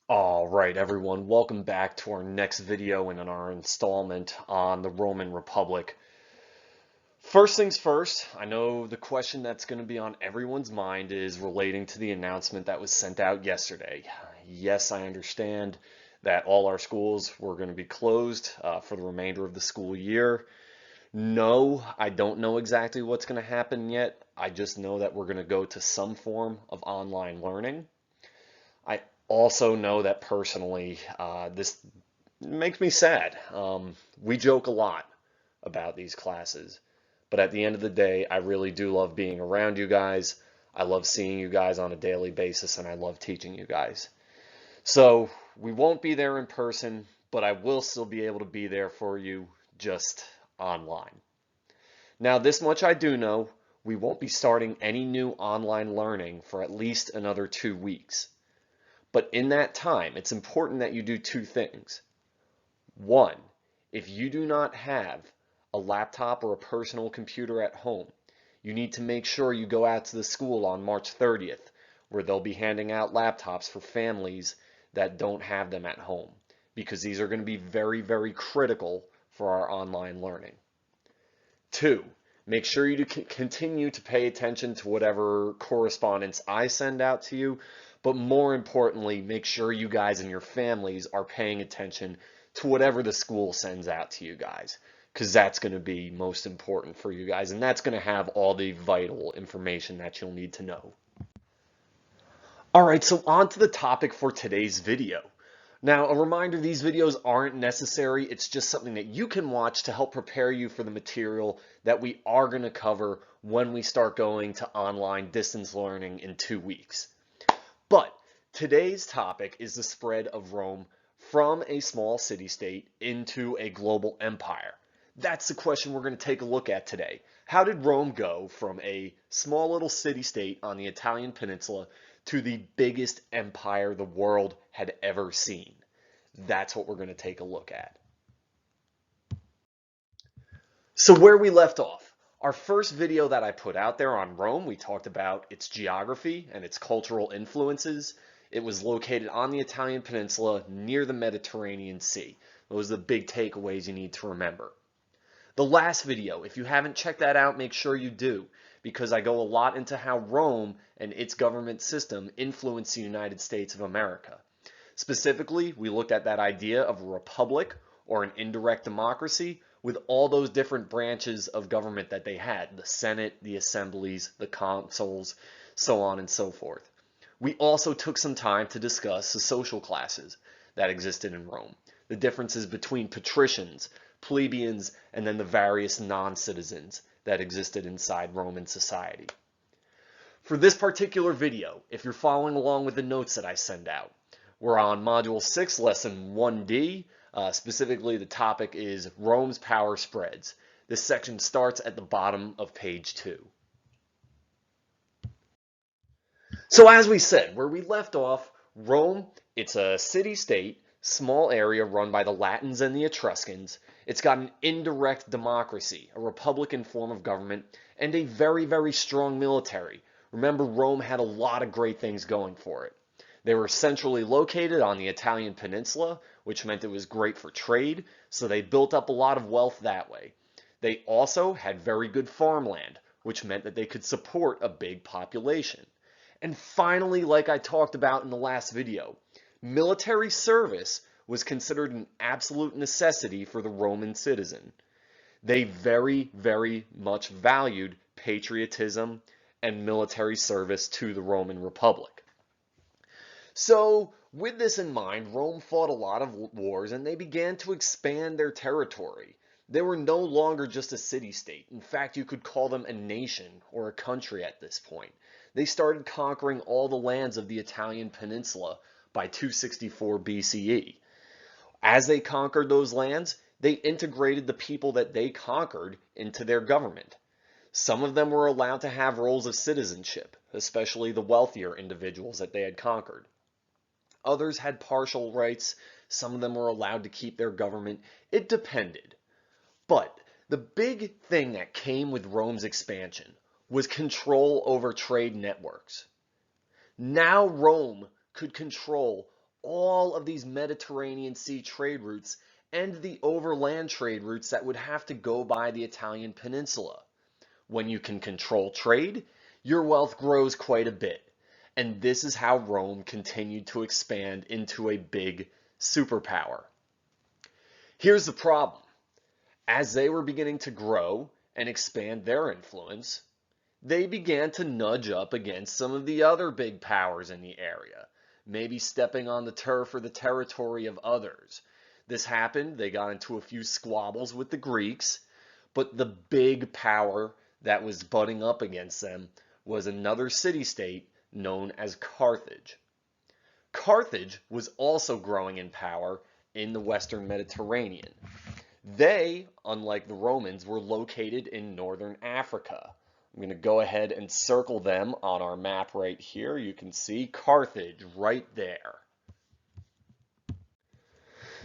All right, everyone, welcome back to our next video and in our installment on the Roman Republic. First things first, I know the question that's going to be on everyone's mind is relating to the announcement that was sent out yesterday. Yes, I understand that all our schools were going to be closed for the remainder of the school year. No, I don't know exactly what's going to happen yet. I just know that we're going to go to some form of online learning. I also know that personally, this makes me sad. We joke a lot about these classes, but at the end of the day, I really do love being around you guys. I love seeing you guys on a daily basis, and I love teaching you guys. So we won't be there in person, but I will still be able to be there for you just online. Now, this much I do know, we won't be starting any new online learning for at least another 2 weeks. But in that time, it's important that you do two things. One, if you do not have a laptop or a personal computer at home, you need to make sure you go out to the school on March 30th, where they'll be handing out laptops for families that don't have them at home, because these are going to be very, very critical for our online learning. Two, make sure you continue to pay attention to whatever correspondence I send out to you, but more importantly, make sure you guys and your families are paying attention to whatever the school sends out to you guys, because that's going to be most important for you guys, and that's going to have all the vital information that you'll need to know. All right, so on to the topic for today's video. Now, a reminder, these videos aren't necessary. It's just something that you can watch to help prepare you for the material that we are going to cover when we start going to online distance learning in 2 weeks. But today's topic is the spread of Rome from a small city-state into a global empire. That's the question we're going to take a look at today. How did Rome go from a small little city-state on the Italian peninsula to the biggest empire the world had ever seen? That's what we're going to take a look at. So where we left off, our first video that I put out there on Rome, we talked about its geography and its cultural influences. It was located on the Italian peninsula near the Mediterranean Sea. Those are the big takeaways you need to remember. The last video, if you haven't checked that out, make sure you do, because I go a lot into how Rome and its government system influenced the United States of America. Specifically, we looked at that idea of a republic or an indirect democracy with all those different branches of government that they had, the Senate, the assemblies, the consuls, so on and so forth. We also took some time to discuss the social classes that existed in Rome, the differences between patricians, plebeians, and then the various non-citizens that existed inside Roman society. For this particular video, if you're following along with the notes that I send out, we're on Module 6, Lesson 1D. Specifically, the topic is Rome's power spreads. This section starts at the bottom of page 2. So as we said, where we left off, Rome, it's a city-state, small area run by the Latins and the Etruscans. It's got an indirect democracy, a republican form of government, and a very, very strong military. Remember, Rome had a lot of great things going for it. They were centrally located on the Italian peninsula, which meant it was great for trade, so they built up a lot of wealth that way. They also had very good farmland, which meant that they could support a big population. And finally, like I talked about in the last video, military service was considered an absolute necessity for the Roman citizen. They very, very much valued patriotism and military service to the Roman Republic. So, with this in mind, Rome fought a lot of wars and they began to expand their territory. They were no longer just a city-state. In fact, you could call them a nation or a country at this point. They started conquering all the lands of the Italian peninsula by 264 BCE. As they conquered those lands, they integrated the people that they conquered into their government. Some of them were allowed to have roles of citizenship, especially the wealthier individuals that they had conquered. Others had partial rights. Some of them were allowed to keep their government. It depended. But the big thing that came with Rome's expansion was control over trade networks. Now Rome could control all of these Mediterranean Sea trade routes and the overland trade routes that would have to go by the Italian peninsula. When you can control trade, your wealth grows quite a bit. And this is how Rome continued to expand into a big superpower. Here's the problem. As they were beginning to grow and expand their influence, they began to nudge up against some of the other big powers in the area, maybe stepping on the turf or the territory of others. This happened, they got into a few squabbles with the Greeks, but the big power that was butting up against them was another city-state known as Carthage. Carthage was also growing in power in the Western Mediterranean. They, unlike the Romans, were located in northern Africa. I'm going to go ahead and circle them on our map right here. You can see Carthage right there.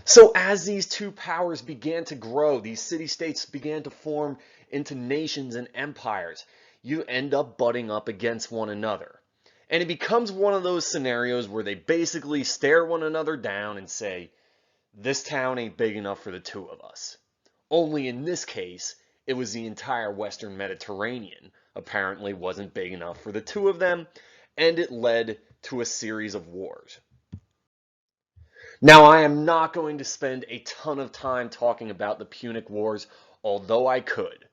So as these two powers began to grow, these city-states began to form into nations and empires. You end up butting up against one another. And it becomes one of those scenarios where they basically stare one another down and say, this town ain't big enough for the two of us. Only in this case, it was the entire Western Mediterranean apparently wasn't big enough for the two of them, and it led to a series of wars. Now, I am not going to spend a ton of time talking about the Punic Wars, although I could.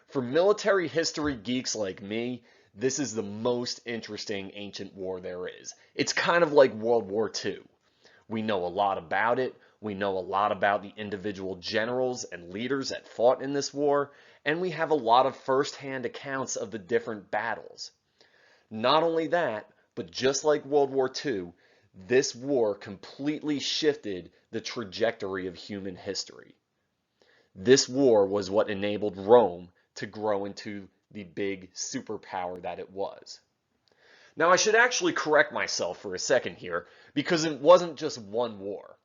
For military history geeks like me, this is the most interesting ancient war there is. It's kind of like World War II. We know a lot about it. We know a lot about the individual generals and leaders that fought in this war, and we have a lot of first-hand accounts of the different battles. Not only that, but just like World War II, this war completely shifted the trajectory of human history. This war was what enabled Rome to grow into the big superpower that it was. Now, I should actually correct myself for a second here, because it wasn't just one war.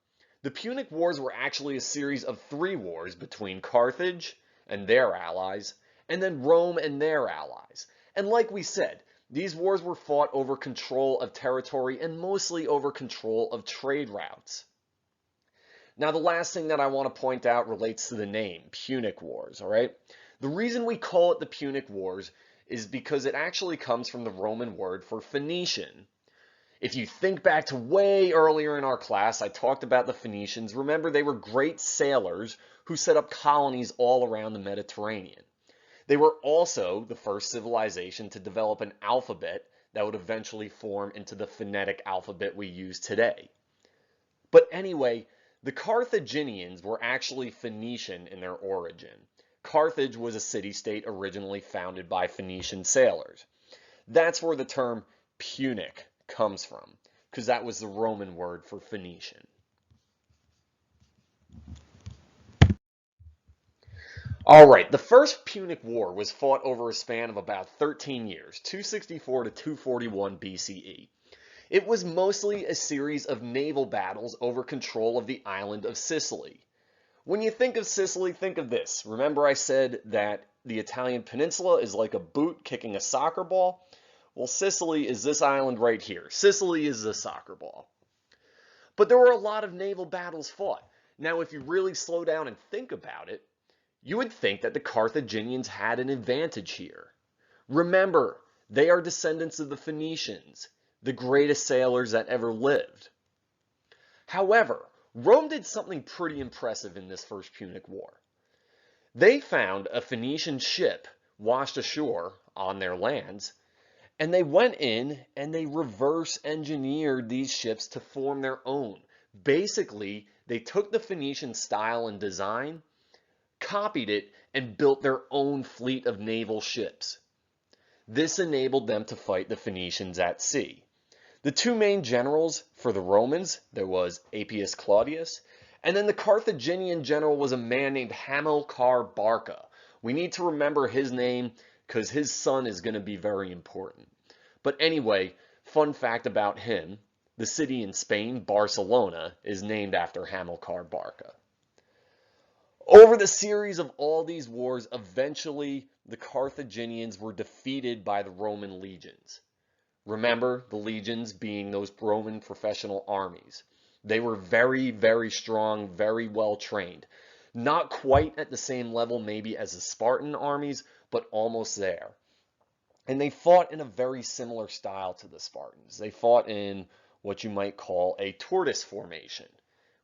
The Punic Wars were actually a series of 3 wars between Carthage and their allies, and then Rome and their allies. And like we said, these wars were fought over control of territory and mostly over control of trade routes. Now, the last thing that I want to point out relates to the name, Punic Wars, all right? The reason we call it the Punic Wars is because it actually comes from the Roman word for Phoenician. If you think back to way earlier in our class, I talked about the Phoenicians. Remember, they were great sailors who set up colonies all around the Mediterranean. They were also the first civilization to develop an alphabet that would eventually form into the phonetic alphabet we use today. But anyway, the Carthaginians were actually Phoenician in their origin. Carthage was a city-state originally founded by Phoenician sailors. That's where the term Punic comes from, because that was the Roman word for Phoenician. All right, the First Punic War was fought over a span of about 13 years, 264 to 241 BCE. It was mostly a series of naval battles over control of the island of Sicily. When you think of Sicily, think of this. Remember I said that the Italian peninsula is like a boot kicking a soccer ball? Well, Sicily is this island right here. Sicily is the soccer ball. But there were a lot of naval battles fought. Now, if you really slow down and think about it, you would think that the Carthaginians had an advantage here. Remember, they are descendants of the Phoenicians, the greatest sailors that ever lived. However, Rome did something pretty impressive in this First Punic War. They found a Phoenician ship washed ashore on their lands, and they went in and they reverse engineered these ships to form their own. Basically, they took the Phoenician style and design, copied it, and built their own fleet of naval ships. This enabled them to fight the Phoenicians at sea. The two main generals for the Romans, there was Appius Claudius, and then the Carthaginian general was a man named Hamilcar Barca. We need to remember his name because his son is going to be very important. But anyway, fun fact about him, the city in Spain, Barcelona, is named after Hamilcar Barca. Over the series of all these wars, eventually the Carthaginians were defeated by the Roman legions. Remember, the legions being those Roman professional armies. They were very, very strong, very well trained. Not quite at the same level maybe as the Spartan armies, but almost there. And they fought in a very similar style to the Spartans. They fought in what you might call a tortoise formation,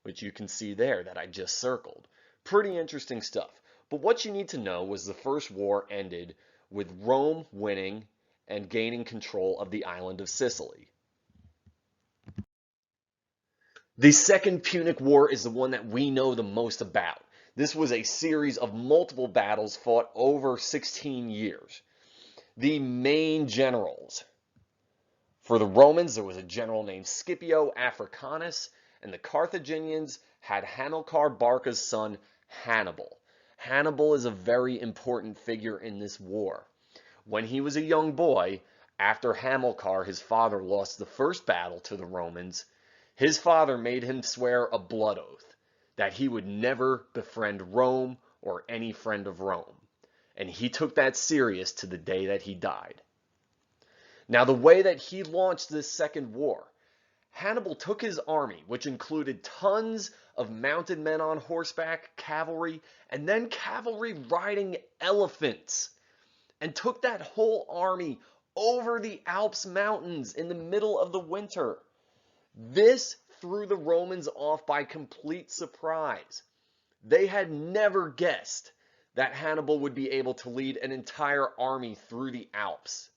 which you can see there that I just circled. Pretty interesting stuff. But what you need to know was the first war ended with Rome winning and gaining control of the island of Sicily. The Second Punic War is the one that we know the most about. This was a series of multiple battles fought over 16 years. The main generals. For the Romans, there was a general named Scipio Africanus, and the Carthaginians had Hamilcar Barca's son, Hannibal. Hannibal is a very important figure in this war. When he was a young boy, after Hamilcar, his father, lost the first battle to the Romans, his father made him swear a blood oath that he would never befriend Rome or any friend of Rome. And he took that serious to the day that he died. Now, the way that he launched this second war, Hannibal took his army, which included tons of mounted men on horseback, cavalry, and then cavalry riding elephants, and took that whole army over the Alps mountains in the middle of the winter. This threw the Romans off by complete surprise. They had never guessed that Hannibal would be able to lead an entire army through the Alps.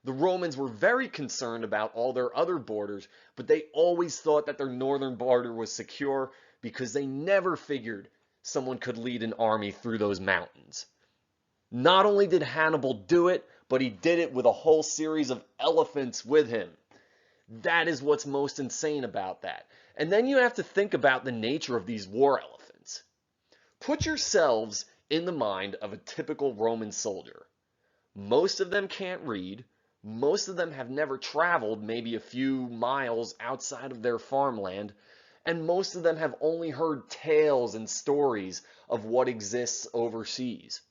The Romans were very concerned about all their other borders, but they always thought that their northern border was secure because they never figured someone could lead an army through those mountains. Not only did Hannibal do it, but he did it with a whole series of elephants with him. That is what's most insane about that. And then you have to think about the nature of these war elephants. Put yourselves in the mind of a typical Roman soldier. Most of them can't read. Most of them have never traveled maybe a few miles outside of their farmland. And most of them have only heard tales and stories of what exists overseas.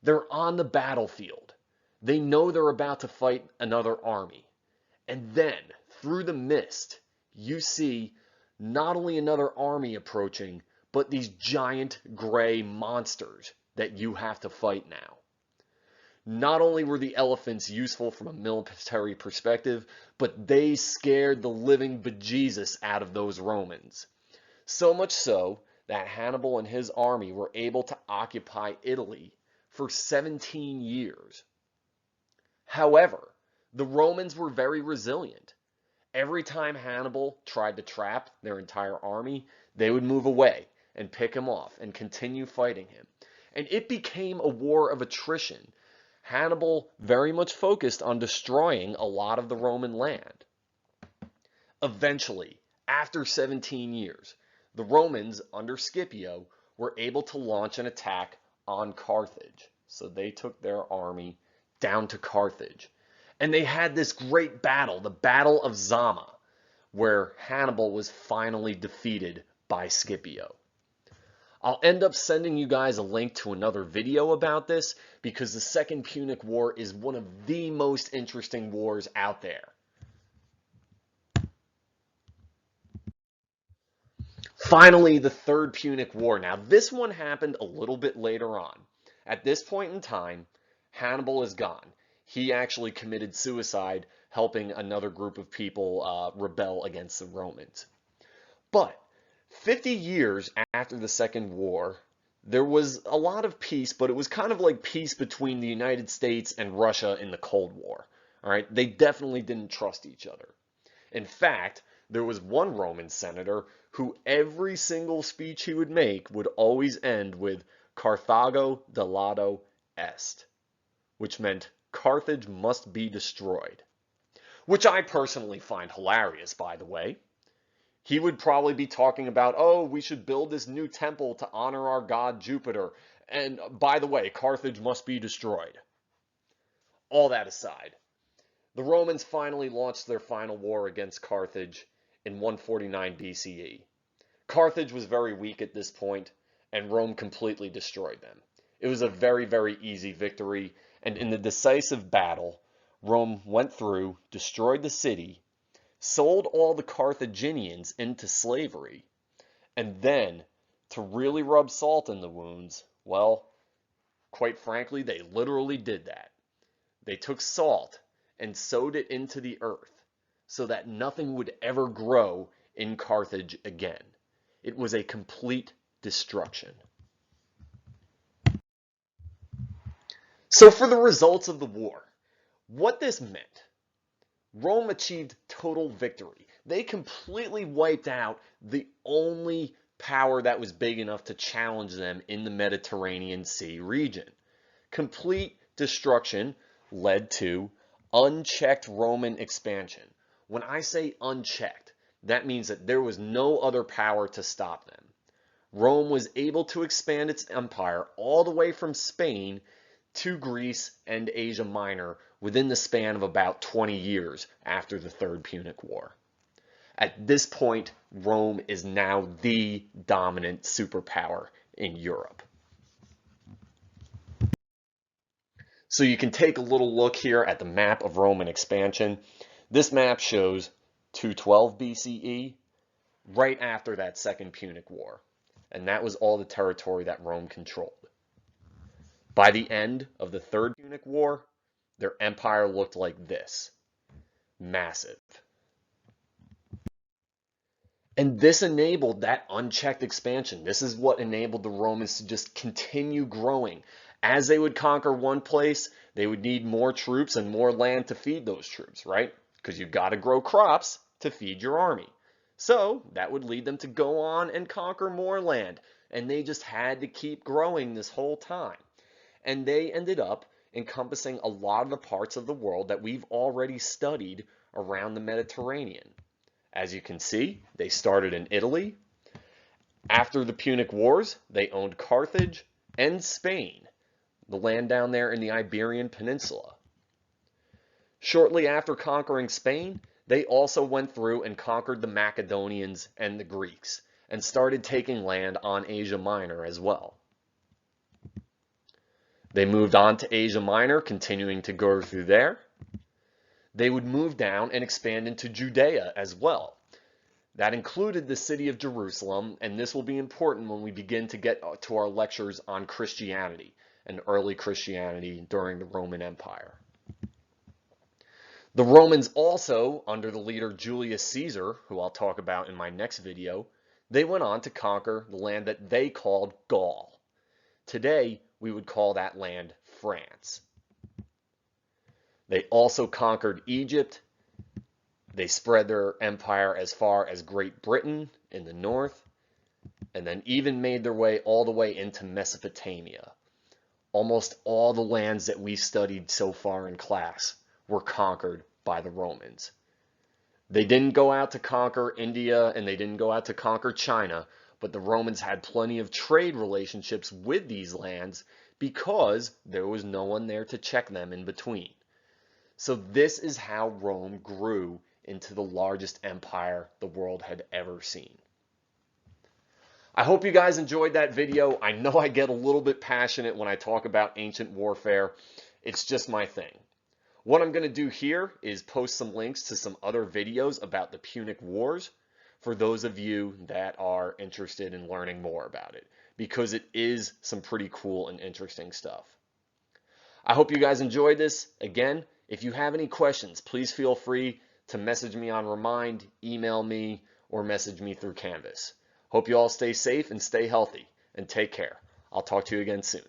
They're on the battlefield. They know they're about to fight another army. And then, through the mist, you see not only another army approaching, but these giant gray monsters that you have to fight now. Not only were the elephants useful from a military perspective, but they scared the living bejesus out of those Romans. So much so that Hannibal and his army were able to occupy Italy for 17 years. However, the Romans were very resilient. Every time Hannibal tried to trap their entire army, they would move away and pick him off and continue fighting him. And it became a war of attrition. Hannibal very much focused on destroying a lot of the Roman land. Eventually, after 17 years, the Romans, under Scipio, were able to launch an attack on Carthage. So they took their army down to Carthage. And they had this great battle, the Battle of Zama, where Hannibal was finally defeated by Scipio. I'll end up sending you guys a link to another video about this because the Second Punic War is one of the most interesting wars out there. Finally, the Third Punic War. Now, this one happened a little bit later on. At this point in time, Hannibal is gone. He actually committed suicide helping another group of people rebel against the Romans. But 50 years after the Second War, there was a lot of peace, but it was kind of like peace between the United States and Russia in the Cold War. All right, they definitely didn't trust each other. In fact, there was one Roman senator who every single speech he would make would always end with Carthago delato est, which meant Carthage must be destroyed, which I personally find hilarious, by the way. He would probably be talking about, oh, we should build this new temple to honor our god Jupiter, and by the way, Carthage must be destroyed. All that aside, the Romans finally launched their final war against Carthage in 149 BCE. Carthage was very weak at this point, and Rome completely destroyed them. It was a very, very easy victory, and in the decisive battle, Rome went through, destroyed the city, sold all the Carthaginians into slavery, and then, to really rub salt in the wounds, well, quite frankly, they literally did that. They took salt and sowed it into the earth so that nothing would ever grow in Carthage again. It was a complete destruction. So for the results of the war, what this meant, Rome achieved total victory. They completely wiped out the only power that was big enough to challenge them in the Mediterranean Sea region. Complete destruction led to unchecked Roman expansion. When I say unchecked, that means that there was no other power to stop them. Rome was able to expand its empire all the way from Spain to Greece and Asia Minor within the span of about 20 years after the Third Punic War. At this point, Rome is now the dominant superpower in Europe. So you can take a little look here at the map of Roman expansion. This map shows 212 BCE, right after that Second Punic War. And that was all the territory that Rome controlled. By the end of the Third Punic War, their empire looked like this. Massive. And this enabled that unchecked expansion. This is what enabled the Romans to just continue growing. As they would conquer one place, they would need more troops and more land to feed those troops, right? Because you've got to grow crops to feed your army. So that would lead them to go on and conquer more land. And they just had to keep growing this whole time. And they ended up encompassing a lot of the parts of the world that we've already studied around the Mediterranean. As you can see, they started in Italy. After the Punic Wars, they owned Carthage and Spain, the land down there in the Iberian Peninsula. Shortly after conquering Spain, they also went through and conquered the Macedonians and the Greeks, and started taking land on Asia Minor as well. They moved on to Asia Minor, continuing to go through there. They would move down and expand into Judea as well. That included the city of Jerusalem, and this will be important when we begin to get to our lectures on Christianity and early Christianity during the Roman Empire. The Romans also, under the leader Julius Caesar, who I'll talk about in my next video, they went on to conquer the land that they called Gaul. Today, we would call that land France. They also conquered Egypt. They spread their empire as far as Great Britain in the north, and then even made their way all the way into Mesopotamia. Almost all the lands that we studied so far in class were conquered by the Romans. They didn't go out to conquer India, and they didn't go out to conquer China, but the Romans had plenty of trade relationships with these lands because there was no one there to check them in between. So this is how Rome grew into the largest empire the world had ever seen. I hope you guys enjoyed that video. I know I get a little bit passionate when I talk about ancient warfare. It's just my thing. What I'm going to do here is post some links to some other videos about the Punic Wars for those of you that are interested in learning more about it, because it is some pretty cool and interesting stuff. I hope you guys enjoyed this. Again, if you have any questions, please feel free to message me on Remind, email me, or message me through Canvas. Hope you all stay safe and stay healthy, and take care. I'll talk to you again soon.